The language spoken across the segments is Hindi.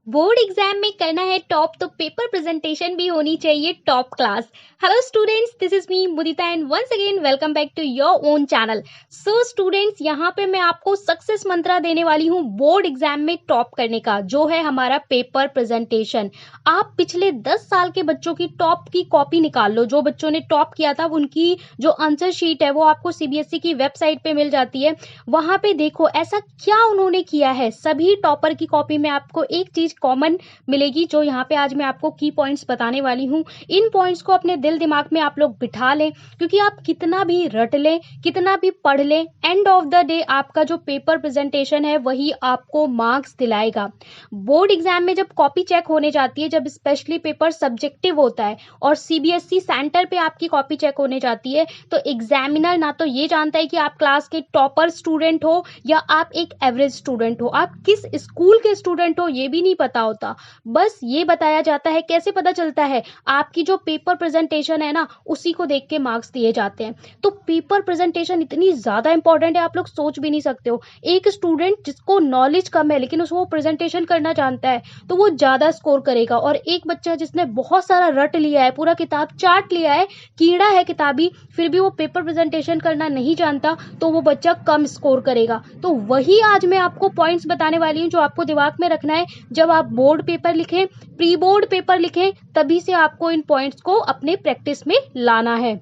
बोर्ड एग्जाम में करना है टॉप तो पेपर प्रेजेंटेशन भी होनी चाहिए top class. Hello students, this is me Mudita and once again welcome back to your own channel. So students, यहाँ पे मैं आपको सक्सेस मंत्रा देने वाली हूँ बोर्ड एग्जाम में टॉप करने का, जो है हमारा पेपर प्रेजेंटेशन। आप पिछले 10 साल के बच्चों की टॉप की कॉपी निकाल लो, जो बच्चों ने टॉप किया था उनकी जो आंसर शीट है वो आपको सीबीएसई की वेबसाइट पे मिल जाती है। वहां पे देखो ऐसा क्या उन्होंने किया है। सभी टॉपर की कॉपी में आपको एक चीज कॉमन मिलेगी, जो यहाँ पे आज मैं आपको की पॉइंट्स बताने वाली हूँ। इन पॉइंट्स को अपने दिल दिमाग में आप लोग बिठा लें, क्योंकि आप कितना भी रट लें, कितना भी पढ़ लें, एंड ऑफ द डे आपका जो पेपर प्रेजेंटेशन है वही आपको मार्क्स दिलाएगा। बोर्ड एग्जाम में जब कॉपी चेक होने जाती है, जब स्पेशली पेपर सब्जेक्टिव होता है और सीबीएसई सेंटर पे आपकी कॉपी चेक होने जाती है, तो एग्जामिनर ना तो ये जानता है कि आप क्लास के टॉपर स्टूडेंट हो या आप एक एवरेज स्टूडेंट हो, आप किस स्कूल के स्टूडेंट हो ये भी नहीं पता होता। बस ये बताया जाता है। कैसे पता चलता है? आपकी जो पेपर प्रेजेंटेशन है ना, उसी को देख के मार्क्स दिए जाते हैं। तो पेपर प्रेजेंटेशन इतनी ज्यादा इंपॉर्टेंट है, आप लोग सोच भी नहीं सकते हो। एक स्टूडेंट जिसको नॉलेज कम है लेकिन उसको प्रेजेंटेशन करना जानता है तो वो ज्यादा स्कोर करेगा, और एक बच्चा जिसने बहुत सारा रट लिया है, पूरा किताब चाट लिया है, कीड़ा है किताबी, फिर भी वो पेपर प्रेजेंटेशन करना नहीं जानता, तो वो बच्चा कम स्कोर करेगा। तो वही आज मैं आपको पॉइंट्स बताने वाली हूँ जो आपको दिमाग में रखना है जब आप बोर्ड पेपर लिखें, प्री बोर्ड पेपर लिखें, तभी से आपको इन पॉइंट्स को अपने प्रैक्टिस में लाना है।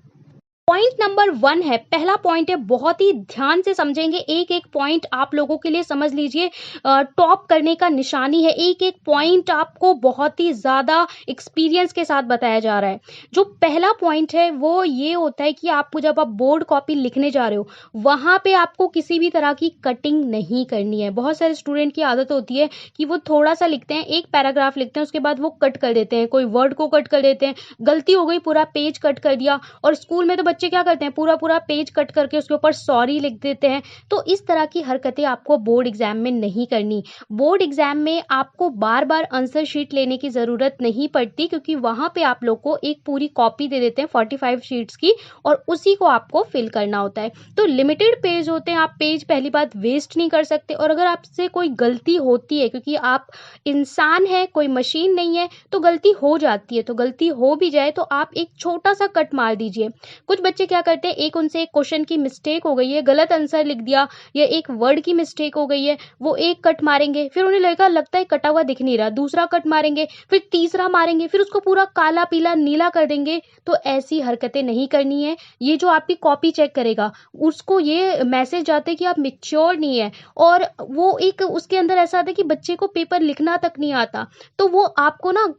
पॉइंट नंबर 1 है, पहला पॉइंट है, बहुत ही ध्यान से समझेंगे। एक एक पॉइंट आप लोगों के लिए समझ लीजिए टॉप करने का निशानी है। एक एक पॉइंट आपको बहुत ही ज्यादा एक्सपीरियंस के साथ बताया जा रहा है। जो पहला पॉइंट है वो ये होता है कि आपको जब आप बोर्ड कॉपी लिखने जा रहे हो, वहां पे आपको किसी भी तरह की कटिंग नहीं करनी है। बहुत सारे स्टूडेंट की आदत होती है कि वो थोड़ा सा लिखते हैं, एक पैराग्राफ लिखते हैं, उसके बाद वो कट कर देते हैं, कोई वर्ड को कट कर देते हैं, गलती हो गई पूरा पेज कट कर दिया। और स्कूल में तो बच्चे क्या करते हैं, पूरा पूरा पेज कट करके उसके ऊपर सॉरी लिख देते हैं। तो इस तरह की हरकतें आपको बोर्ड एग्जाम में नहीं करनी। बोर्ड एग्जाम में आपको बार बार आंसर शीट लेने की जरूरत नहीं पड़ती, क्योंकि वहां पे आप लोग को एक पूरी कॉपी दे देते हैं 45 शीट्स की, और उसी को आपको फिल करना होता है। तो लिमिटेड पेज होते हैं, आप पेज पहली बात वेस्ट नहीं कर सकते। और अगर आपसे कोई गलती होती है, क्योंकि आप इंसान है, कोई मशीन नहीं है, तो गलती हो जाती है। तो गलती हो भी जाए तो आप एक छोटा सा कट मार दीजिए। कुछ बच्चे क्या करते हैं, एक उनसे एक क्वेश्चन की मिस्टेक हो गई है, गलत आंसर लिख दिया, या एक वर्ड की मिस्टेक हो गई है, वो एक कट मारेंगे, फिर उन्हें लगता है कटा हुआ दिख नहीं रहा, दूसरा कट मारेंगे, फिर तीसरा मारेंगे, फिर उसको पूरा काला पीला नीला कर देंगे। तो ऐसी हरकतें नहीं करनी है। ये जो आपकी कॉपी चेक करेगा, उसको ये मैसेज जाता है कि आप मैच्योर नहीं है, और वो एक उसके अंदर ऐसा आता है कि बच्चे को पेपर लिखना तक नहीं आता, तो वो आपको ना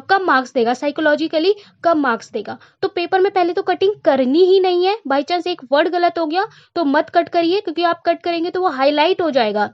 कम मार्क्स देगा, साइकोलॉजिकली कम मार्क्स देगा। तो पेपर में पहले तो कटिंग करनी ही नहीं है। बाई चांस एक वर्ड गलत हो गया तो मत कट करिए, क्योंकि आप कट करेंगे तो वो हाईलाइट हो जाएगा।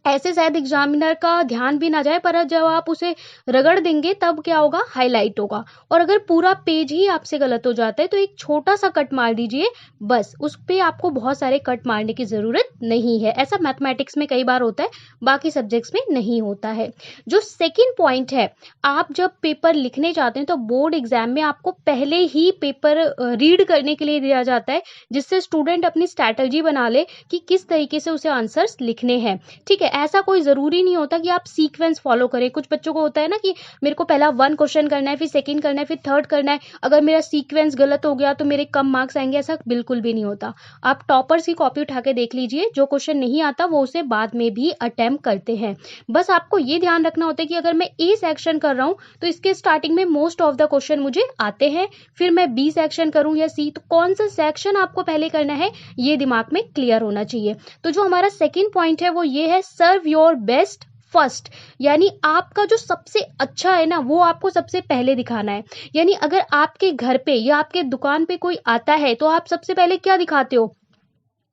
ऐसे शायद एग्जामिनर का ध्यान भी ना जाए, पर जब आप उसे रगड़ देंगे तब क्या होगा, हाईलाइट होगा। और अगर पूरा पेज ही आपसे गलत हो जाता है तो एक छोटा सा कट मार दीजिए, बस। उस पे आपको बहुत सारे कट मारने की जरूरत नहीं है। ऐसा मैथमेटिक्स में कई बार होता है, बाकी सब्जेक्ट्स में नहीं होता है। जो सेकेंड पॉइंट है, आप जब पेपर लिखने जाते हैं तो बोर्ड एग्जाम में आपको पहले ही पेपर रीड करने के लिए दिया जाता है, जिससे स्टूडेंट अपनी स्ट्रैटेजी बना ले कि किस तरीके से उसे आंसर्स लिखने हैं। ठीक है, ऐसा कोई जरूरी नहीं होता कि आप सीक्वेंस फॉलो करें। कुछ बच्चों को होता है ना कि मेरे को पहला 1 क्वेश्चन करना है, फिर सेकंड करना है, फिर थर्ड करना है, अगर मेरा सीक्वेंस गलत हो गया तो मेरे कम मार्क्स आएंगे। ऐसा बिल्कुल भी नहीं होता। आप टॉपर्स की कॉपी उठा के देख लीजिए, जो क्वेश्चन नहीं आता वो उसे बाद में भी अटेम्प्ट करते हैं। बस आपको ये ध्यान रखना होता है कि अगर मैं ए सेक्शन कर रहा हूँ तो इसके स्टार्टिंग में मोस्ट ऑफ द क्वेश्चन मुझे आते हैं, फिर मैं बी सेक्शन करूँ या सी, तो कौन सा सेक्शन आपको पहले करना है ये दिमाग में क्लियर होना चाहिए। तो जो हमारा सेकेंड पॉइंट है वो ये है, सर्व योर बेस्ट फर्स्ट। यानी आपका जो सबसे अच्छा है ना, वो आपको सबसे पहले दिखाना है। यानी अगर आपके घर पे या आपके दुकान पे कोई आता है तो आप सबसे पहले क्या दिखाते हो,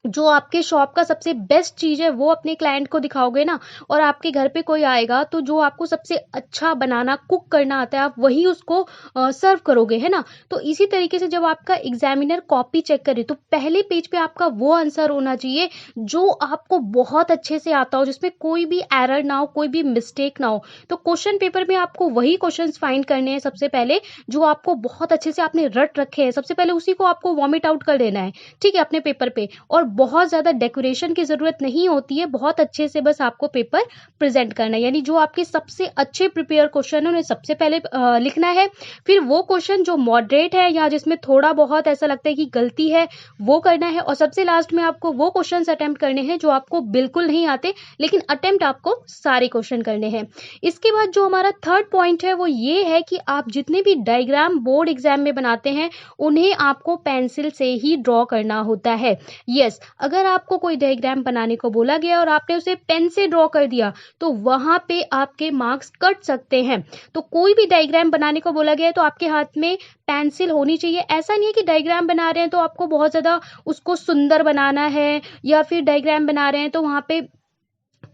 जो आपके शॉप का सबसे बेस्ट चीज है वो अपने क्लाइंट को दिखाओगे ना। और आपके घर पे कोई आएगा तो जो आपको सबसे अच्छा बनाना, कुक करना आता है, आप वही उसको सर्व करोगे, है ना। तो इसी तरीके से जब आपका एग्जामिनर कॉपी चेक करे तो पहले पेज पे आपका वो आंसर होना चाहिए जो आपको बहुत अच्छे से आता हो, जिसमें कोई भी एरर ना हो, कोई भी मिस्टेक ना हो। तो क्वेश्चन पेपर में आपको वही क्वेश्चंस फाइंड करने हैं सबसे पहले, जो आपको बहुत अच्छे से आपने रट रखे हैं, सबसे पहले उसी को आपको वॉमिट आउट कर देना है, ठीक है, अपने पेपर पे। और बहुत ज़्यादा डेकोरेशन की ज़रूरत नहीं होती है, बहुत अच्छे से बस आपको पेपर प्रेजेंट करना है। यानी जो आपके सबसे अच्छे प्रिपेयर क्वेश्चन है उन्हें सबसे पहले लिखना है, फिर वो क्वेश्चन जो मॉडरेट है या जिसमें थोड़ा बहुत ऐसा लगता है कि गलती है वो करना है, और सबसे लास्ट में आपको वो क्वेश्चन अटेम्प्ट करने हैं जो आपको बिल्कुल नहीं आते, लेकिन अटेम्प्ट आपको सारे क्वेश्चन करने हैं। इसके बाद जो हमारा थर्ड पॉइंट है वो ये है कि आप जितने भी डायग्राम बोर्ड एग्जाम में बनाते हैं उन्हें आपको पेंसिल से ही ड्रॉ करना होता है। यस, अगर आपको कोई डायग्राम बनाने को बोला गया और आपने उसे पेन से ड्रॉ कर दिया तो वहां पे आपके मार्क्स कट सकते हैं। तो कोई भी डायग्राम बनाने को बोला गया है तो आपके हाथ में पेंसिल होनी चाहिए। ऐसा नहीं है कि डायग्राम बना रहे हैं तो आपको बहुत ज्यादा उसको सुंदर बनाना है, या फिर डायग्राम बना रहे हैं तो वहां पे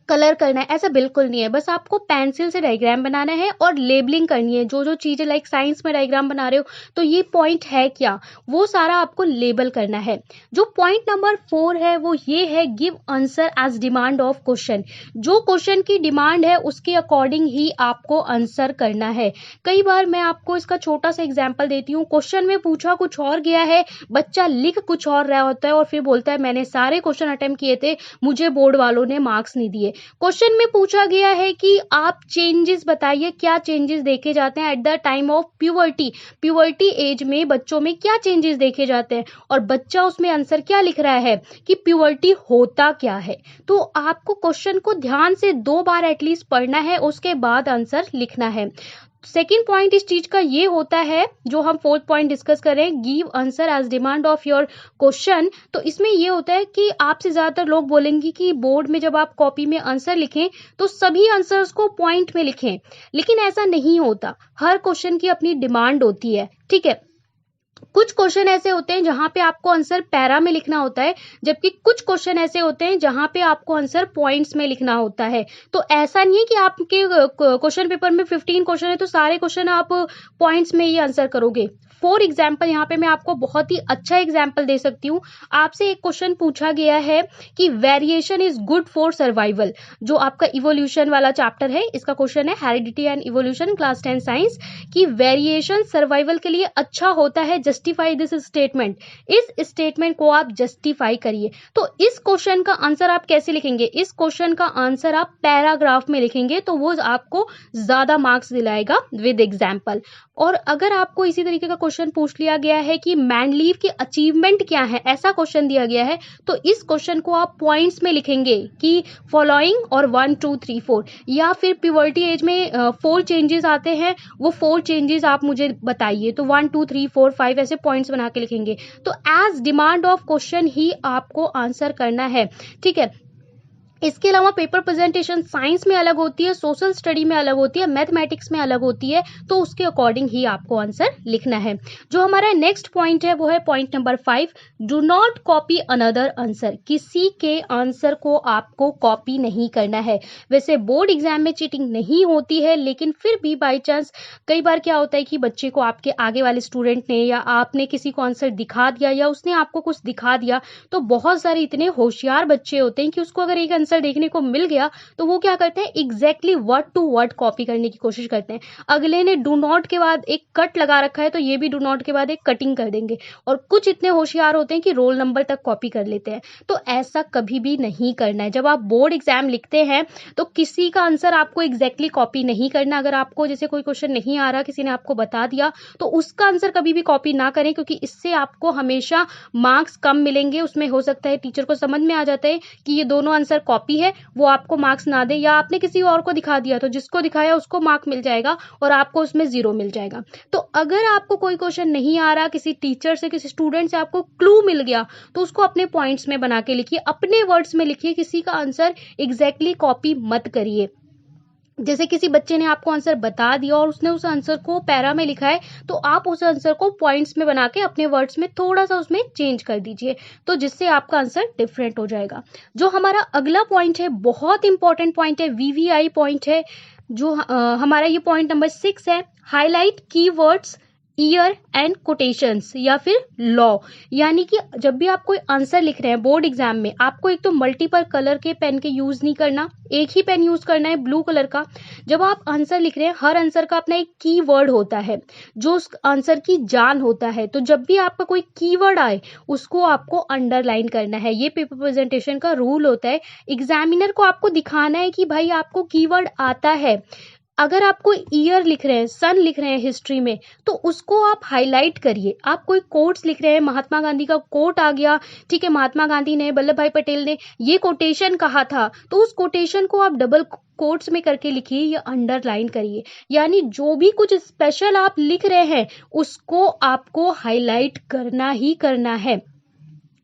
कलर करना है, ऐसा बिल्कुल नहीं है। बस आपको पेंसिल से डायग्राम बनाना है और लेबलिंग करनी है। जो जो चीजें लाइक साइंस में डायग्राम बना रहे हो तो ये पॉइंट है क्या, वो सारा आपको लेबल करना है। जो पॉइंट नंबर 4 है वो ये है give answer as demand of question. जो क्वेश्चन की डिमांड है उसके अकॉर्डिंग ही आपको आंसर करना है। कई बार मैं आपको इसका छोटा सा एग्जाम्पल देती हूँ। क्वेश्चन में पूछा कुछ और गया है, बच्चा लिख कुछ और रहा होता है और फिर बोलता है मैंने सारे क्वेश्चन अटेम्प्ट किए थे, मुझे बोर्ड वालों ने मार्क्स नहीं दिए। क्वेश्चन में पूछा गया है कि आप चेंजेस बताइए, क्या चेंजेस देखे जाते हैं at the time of puberty. Puberty as में बच्चों में क्या चेंजेस देखे जाते हैं, और बच्चा उसमें आंसर क्या लिख रहा है कि प्यूबर्टी होता क्या है। तो आपको क्वेश्चन को ध्यान से 2 बार एटलीस्ट पढ़ना है, उसके बाद आंसर लिखना है। सेकेंड पॉइंट इस चीज का ये होता है, जो हम फोर्थ पॉइंट डिस्कस करें, give answer as demand of your question. तो इसमें ये होता है कि आपसे ज्यादातर लोग बोलेंगे कि बोर्ड में जब आप कॉपी में आंसर लिखें तो सभी आंसर्स को पॉइंट में लिखें, लेकिन ऐसा नहीं होता। हर क्वेश्चन की अपनी डिमांड होती है, ठीक है। कुछ क्वेश्चन ऐसे होते हैं जहां पे आपको आंसर पैरा में लिखना होता है, जबकि कुछ क्वेश्चन ऐसे होते हैं जहां पे आपको आंसर पॉइंट्स में लिखना होता है। तो ऐसा नहीं है कि आपके क्वेश्चन पेपर में 15 क्वेश्चन है तो सारे क्वेश्चन आप पॉइंट्स में ही आंसर करोगे। फॉर एग्जाम्पल यहाँ पे मैं आपको बहुत ही अच्छा एग्जाम्पल दे सकती हूँ। आपसे एक क्वेश्चन पूछा गया है कि variation is good for survival. जो आपका इवोल्यूशन वाला चैप्टर है, इसका क्वेश्चन है heredity and evolution, class 10 science, कि वेरिएशन सर्वाइवल के लिए अच्छा होता है। Justify this statement. इस स्टेटमेंट को आप जस्टिफाई करिए। तो इस क्वेश्चन का आंसर आप कैसे लिखेंगे? इस क्वेश्चन का आंसर आप पैराग्राफ में लिखेंगे तो वो आपको ज्यादा मार्क्स दिलाएगा विद एग्जाम्पल। और अगर आपको इसी तरीके का क्वेश्चन पूछ लिया गया है कि मैनलीव की अचीवमेंट क्या है, ऐसा क्वेश्चन दिया गया है, तो इस क्वेश्चन को आप पॉइंट्स में लिखेंगे कि फॉलोइंग और 1 2 3 4, या फिर प्यूबर्टी एज में 4 चेंजेस आते हैं, वो 4 चेंजेस आप मुझे बताइए। तो 1 2 3 4 5 ऐसे पॉइंट्स बना के लिखेंगे। तो एज डिमांड ऑफ क्वेश्चन ही आपको आंसर करना है, ठीक है। इसके अलावा पेपर प्रेजेंटेशन साइंस में अलग होती है, सोशल स्टडी में अलग होती है, मैथमेटिक्स में अलग होती है, तो उसके अकॉर्डिंग ही आपको आंसर लिखना है। जो हमारा नेक्स्ट पॉइंट है वो है point number 5, do not copy another answer. किसी के आंसर को आपको कॉपी नहीं करना है। वैसे बोर्ड एग्जाम में चीटिंग नहीं होती है, लेकिन फिर भी बाई चांस कई बार क्या होता है कि बच्चे को आपके आगे वाले स्टूडेंट ने या आपने किसी को आंसर दिखा दिया या उसने आपको कुछ दिखा दिया, तो बहुत सारे इतने होशियार बच्चे होते हैं कि उसको अगर एक आंसर देखने को मिल गया तो वो क्या करते हैं, exactly word to word copy करने की कोशिश करते हैं। अगले ने डू नॉट के बाद एक कट लगा रखा है तो ये भी डू नॉट के बाद एक कटिंग कर देंगे। और कुछ इतने होशियार होते हैं कि रोल नंबर तक कॉपी कर लेते हैं। तो ऐसा कभी भी नहीं करना है। जब आप बोर्ड एग्जाम लिखते हैं तो किसी का आंसर आपको एग्जैक्टली कॉपी नहीं करना। अगर आपको जैसे कोई क्वेश्चन नहीं आ रहा, किसी ने आपको बता दिया, तो उसका आंसर कभी भी कॉपी ना करें, क्योंकि इससे आपको हमेशा मार्क्स कम मिलेंगे। उसमें हो सकता है टीचर को समझ में आ जाता है कि ये दोनों आंसर कॉपी है, वो आपको मार्क्स ना दे, या आपने किसी और को दिखा दिया तो जिसको दिखाया उसको मार्क मिल जाएगा और आपको उसमें 0 मिल जाएगा। तो अगर आपको कोई क्वेश्चन नहीं आ रहा, किसी टीचर से, किसी स्टूडेंट से आपको क्लू मिल गया, तो उसको अपने पॉइंट्स में बना के लिखिए, अपने वर्ड्स में लिखिए। किसी का आंसर एग्जैक्टली कॉपी मत करिए। जैसे किसी बच्चे ने आपको आंसर बता दिया और उसने उस आंसर को पैरा में लिखा है, तो आप उस आंसर को पॉइंट्स में बना के अपने वर्ड्स में थोड़ा सा उसमें चेंज कर दीजिए, तो जिससे आपका आंसर डिफरेंट हो जाएगा। जो हमारा अगला पॉइंट है, बहुत इंपॉर्टेंट पॉइंट है, VVI पॉइंट है। जो हमारा ये पॉइंट नंबर 6 है, highlight keywords year and quotations या फिर लॉ। यानी कि जब भी आप कोई आंसर लिख रहे हैं बोर्ड एग्जाम में, आपको एक तो मल्टीपल कलर के पेन के यूज नहीं करना, एक ही पेन यूज करना है ब्लू कलर का। जब आप आंसर लिख रहे हैं, हर आंसर का अपना एक कीवर्ड होता है जो उस आंसर की जान होता है। तो जब भी आपका कोई कीवर्ड आए उसको आपको अंडरलाइन करना है। ये पेपर प्रेजेंटेशन का रूल होता है। एग्जामिनर को आपको दिखाना है कि भाई आपको कीवर्ड आता है। अगर आप कोई ईयर लिख रहे हैं, सन लिख रहे हैं हिस्ट्री में, तो उसको आप हाईलाइट करिए। आप कोई कोट्स लिख रहे हैं, महात्मा गांधी का कोट आ गया, ठीक है, महात्मा गांधी ने, वल्लभ भाई पटेल ने ये कोटेशन कहा था, तो उस कोटेशन को आप डबल कोट्स में करके लिखिए या अंडरलाइन करिए। यानी जो भी कुछ स्पेशल आप लिख रहे हैं उसको आपको हाईलाइट करना ही करना है।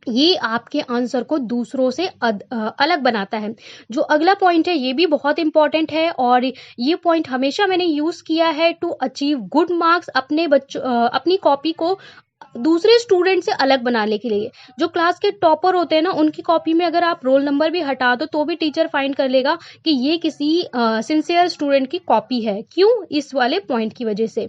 ये आपके आंसर को दूसरों से अलग बनाता है। जो अगला पॉइंट है ये भी बहुत इंपॉर्टेंट है और ये पॉइंट हमेशा मैंने यूज किया है टू अचीव गुड मार्क्स अपनी कॉपी को दूसरे स्टूडेंट से अलग बनाने के लिए। जो क्लास के टॉपर होते हैं ना, उनकी कॉपी में अगर आप रोल नंबर भी हटा दो तो भी टीचर फाइंड कर लेगा कि ये किसी सिंसियर स्टूडेंट की कॉपी है। क्यों? इस वाले पॉइंट की वजह से।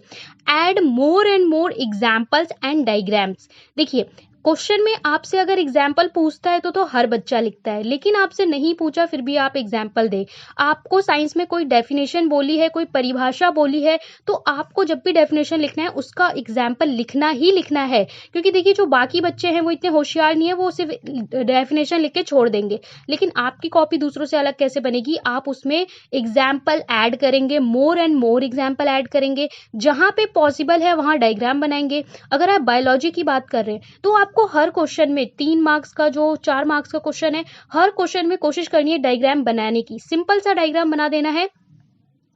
Add more and more examples and diagrams. देखिए, क्वेश्चन में आपसे अगर एग्जाम्पल पूछता है तो हर बच्चा लिखता है, लेकिन आपसे नहीं पूछा फिर भी आप एग्जाम्पल दे। आपको साइंस में कोई डेफिनेशन बोली है, कोई परिभाषा बोली है, तो आपको जब भी डेफिनेशन लिखना है उसका एग्जाम्पल लिखना ही लिखना है। क्योंकि देखिए, जो बाकी बच्चे हैं वो इतने होशियार नहीं है, वो सिर्फ डेफिनेशन लिख के छोड़ देंगे। लेकिन आपकी कॉपी दूसरों से अलग कैसे बनेगी? आप उसमें एग्जाम्पल ऐड करेंगे, मोर एंड मोर एग्जाम्पल ऐड करेंगे। जहां पे पॉसिबल है वहां डायग्राम बनाएंगे। अगर आप बायोलॉजी की बात कर रहे हैं तो आपको हर क्वेश्चन में 3 मार्क्स का, जो 4 मार्क्स का क्वेश्चन है, हर क्वेश्चन में कोशिश करनी है डायग्राम बनाने की। सिंपल सा डायग्राम बना देना है,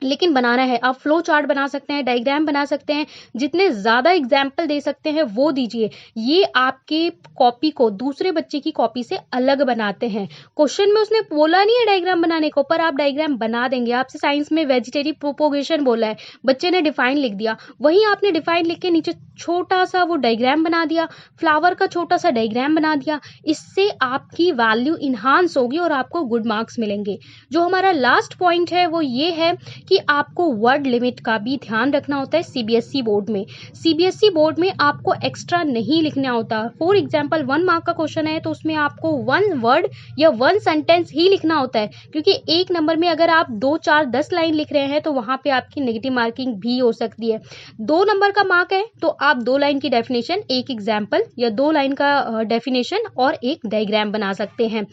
लेकिन बनाना है। आप फ्लो चार्ट बना सकते हैं, डायग्राम बना सकते हैं, जितने ज्यादा एग्जाम्पल दे सकते हैं वो दीजिए। ये आपके कॉपी को दूसरे बच्चे की कॉपी से अलग बनाते हैं। क्वेश्चन में उसने बोला नहीं है डायग्राम बनाने को, पर आप डायग्राम बना देंगे। आपसे साइंस में वेजिटेटिव प्रोपोगेशन बोला है, बच्चे ने डिफाइन लिख दिया, वहीं आपने डिफाइन लिख के नीचे छोटा सा वो डायग्राम बना दिया, फ्लावर का छोटा सा डायग्राम बना दिया। इससे आपकी वैल्यू इन्हांस होगी और आपको गुड मार्क्स मिलेंगे। जो हमारा लास्ट पॉइंट है वो ये है कि आपको वर्ड लिमिट का भी ध्यान रखना होता है। सीबीएसई बोर्ड में, सीबीएसई बोर्ड में आपको एक्स्ट्रा नहीं लिखना होता। फॉर एग्जांपल 1 मार्क का क्वेश्चन है तो उसमें आपको 1 वर्ड या 1 सेंटेंस ही लिखना होता है, क्योंकि एक नंबर में अगर आप 2, 4, 10 लाइन लिख रहे हैं तो वहां पे आपकी नेगेटिव मार्किंग भी हो सकती है। 2 नंबर का मार्क है तो आप 2 लाइन की डेफिनेशन, एक एग्जाम्पल, या 2 लाइन का डेफिनेशन और एक डायग्राम बना सकते हैं।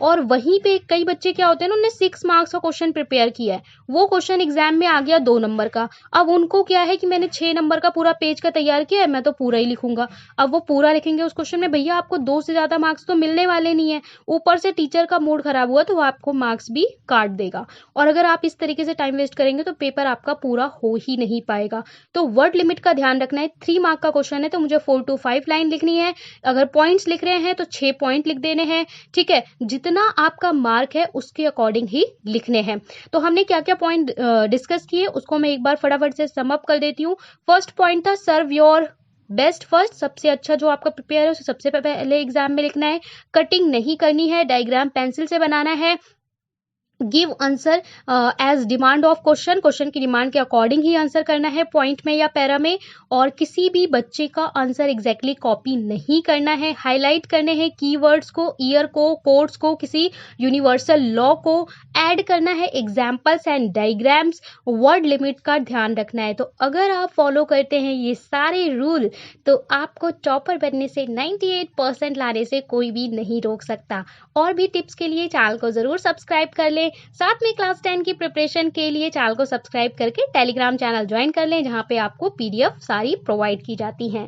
और वहीं पे कई बच्चे क्या होते हैं, उन्होंने 6 मार्क्स का क्वेश्चन प्रिपेयर किया है, वो क्वेश्चन एग्जाम में आ गया 2 नंबर का। अब उनको क्या है कि मैंने 6 नंबर का पूरा पेज का तैयार किया है, मैं तो पूरा ही लिखूंगा। अब वो पूरा लिखेंगे उस क्वेश्चन में, भैया आपको 2 से ज्यादा मार्क्स तो मिलने वाले नहीं है। ऊपर से टीचर का मूड खराब हुआ तो वो आपको मार्क्स भी काट देगा। और अगर आप इस तरीके से टाइम वेस्ट करेंगे तो पेपर आपका पूरा हो ही नहीं पाएगा। तो वर्ड लिमिट का ध्यान रखना है। 3 मार्क का क्वेश्चन है तो मुझे 4 to 5 लाइन लिखनी है। अगर पॉइंट्स लिख रहे हैं तो 6 पॉइंट लिख देने हैं, ठीक है। जितना आपका मार्क है उसके अकॉर्डिंग ही लिखने हैं। तो हमने क्या क्या पॉइंट डिस्कस किए उसको मैं एक बार फटाफट से सम अप कर देती हूँ। फर्स्ट पॉइंट था सर्व योर बेस्ट फर्स्ट, सबसे अच्छा जो आपका प्रिपेयर है उसे सबसे पहले एग्जाम में लिखना है। कटिंग नहीं करनी है, डायग्राम पेंसिल से बनाना है। Give answer as demand of question, question की डिमांड के अकॉर्डिंग ही आंसर करना है, पॉइंट में या पैरा में। और किसी भी बच्चे का आंसर एग्जैक्टली कॉपी नहीं करना है, हाईलाइट करने हैं कीवर्ड्स को, ईयर को, कोड्स को, किसी यूनिवर्सल लॉ को, ऐड करना है examples and diagrams, word limit का ध्यान रखना है। तो अगर आप फॉलो करते हैं ये सारे रूल तो आपको टॉपर बनने से, 98% लाने से कोई भी नहीं रोक सकता। और भी टिप्स के लिए चैनल को जरूर सब्सक्राइब कर लें। साथ में क्लास 10 की प्रिपरेशन के लिए चैनल को सब्सक्राइब करके टेलीग्राम चैनल ज्वाइन कर लें, जहां पे आपको पीडीएफ सारी प्रोवाइड की जाती हैं।